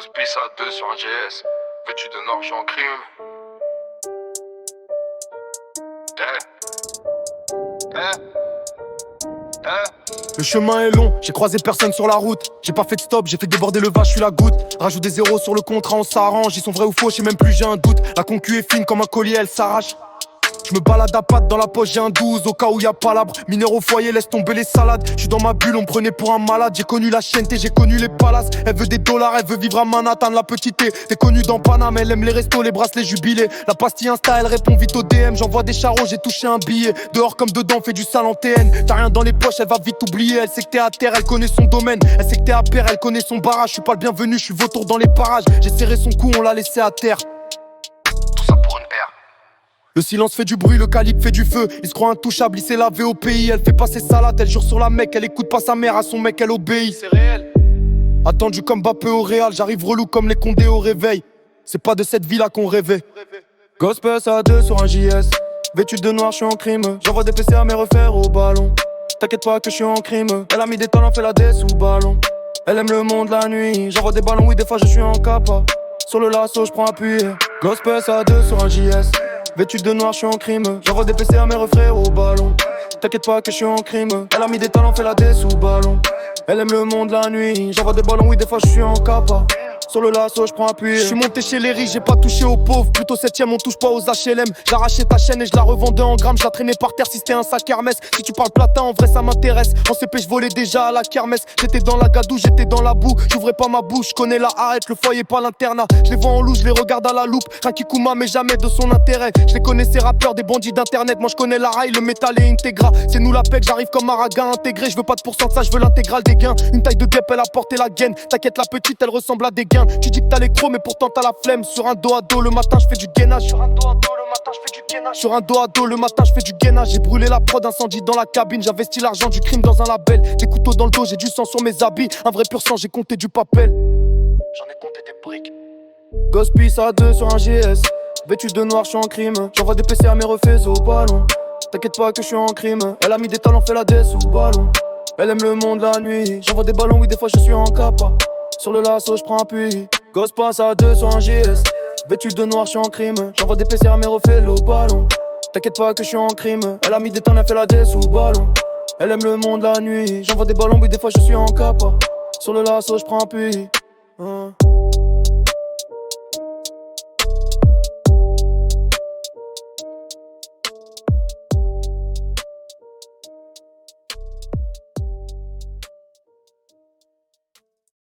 Hospice à 2 sur un GS, vêtu de noir, je suis en crime. Le chemin est long, j'ai croisé personne sur la route. J'ai pas fait de stop, j'ai fait déborder le vache, je suis la goutte. Rajoute des zéros sur le contrat, on s'arrange. Ils sont vrais ou faux, je sais même plus, j'ai un doute. La concu est fine comme un collier, elle s'arrache. Je me balade à pattes dans la poche, j'ai un 12 au cas où y a pas l'arbre. Mineur au foyer, laisse tomber les salades. Je suis dans ma bulle, on me prenait pour un malade. J'ai connu la chienneté, j'ai connu les palaces. Elle veut des dollars, elle veut vivre à Manhattan, la petite. T'es connu dans Paname, elle aime les restos, les bracelets jubilés. La pastille Insta, elle répond vite au DM. J'envoie des charros, j'ai touché un billet. Dehors comme dedans, fait du sale en TN. T'as rien dans les poches, elle va vite oublier. Elle sait que t'es à terre, elle connaît son domaine. Elle sait que t'es à pair, elle connaît son barrage. Je suis pas le bienvenu, je suis vautour dans les parages. J'ai serré son cou, on l'a laissé à terre. Tout ça pour une R. Le silence fait du bruit, le calibre fait du feu. Il se croit intouchable, il s'est lavé au pays. Elle fait pas ses salades, elle jure sur la mec. Elle écoute pas sa mère, à son mec elle obéit. C'est réel. Attendu comme Mbappé au Real, j'arrive relou comme les Condés au réveil. C'est pas de cette vie-là qu'on rêvait. Gospel à 2 sur un JS. Vêtu de noir, je suis en crime. J'envoie des PC à mes refers au ballon. T'inquiète pas que je suis en crime. Elle a mis des talents, fait la D sous ballon. Elle aime le monde la nuit. J'envoie des ballons, oui, des fois je suis en capa. Sur le lasso, je prends appui. Gospel à 2 sur un JS. Vêtu de noir, je suis en crime. J'envoie des PC à mes refrères au ballon. T'inquiète pas que je suis en crime. Elle a mis des talents, fait la D sous ballon. Elle aime le monde la nuit. J'envoie des ballons, oui, des fois je suis en capa. Sur le lasso, je prends appui. Je suis monté chez les riches, j'ai pas touché aux pauvres. Plutôt 7ème, on touche pas aux HLM. J'arrachais ta chaîne et je la revendais en grammes. Je la traînais par terre si c'était un sac Hermès. Si tu parles platin, en vrai ça m'intéresse. En CP, je volais déjà à la kermesse. J'étais dans la gadoue, j'étais dans la boue. J'ouvrais pas ma bouche, je connais la arrête, le foyer, pas l'internat. Je les vois en loup, je les regarde à la loupe. Rien qui Kuma, mais jamais de son intérêt. Je les connais ces rappeurs, des bandits d'internet. Moi je connais la rail, le métal et Integra. C'est nous la PEC, j'arrive comme Maraga intégré. Je veux pas de pourcentage, je veux l'intégrale des gains. Une taille de guêpe, elle a porté la gaine. T'inquiète, la petite, elle ressemble à des gains. Tu dis que t'as les mais pourtant t'as la flemme. Sur un dos à dos le matin je fais du gainage. Sur un dos à dos le matin je fais du gainage. Sur un dos à dos le matin je fais du gainage. J'ai brûlé la prod, incendie dans la cabine. J'investis l'argent du crime dans un label. Des couteaux dans le dos, j'ai du sang sur mes habits. Un vrai pur sang, j'ai compté du papel. J'en ai compté des briques. Gospice à 2 sur un GS. Vêtu de noir, je suis en crime. J'envoie des PC à mes refais au ballon. T'inquiète pas que je suis en crime. Elle a mis des talents, fait la D sous ballon. Elle aime le monde la nuit. J'envoie des ballons, oui des fois je suis en capa. Sur le lasso je prends appui. Gosse passe à 2 sur un GS. Vêtu de noir, je suis en crime. J'envoie des PC à mes refais au ballon. T'inquiète pas que je suis en crime. Elle a mis des temps, elle fait la D sous ballon. Elle aime le monde la nuit. J'envoie des ballons, oui des fois je suis en capa. Sur le lasso je prends appui.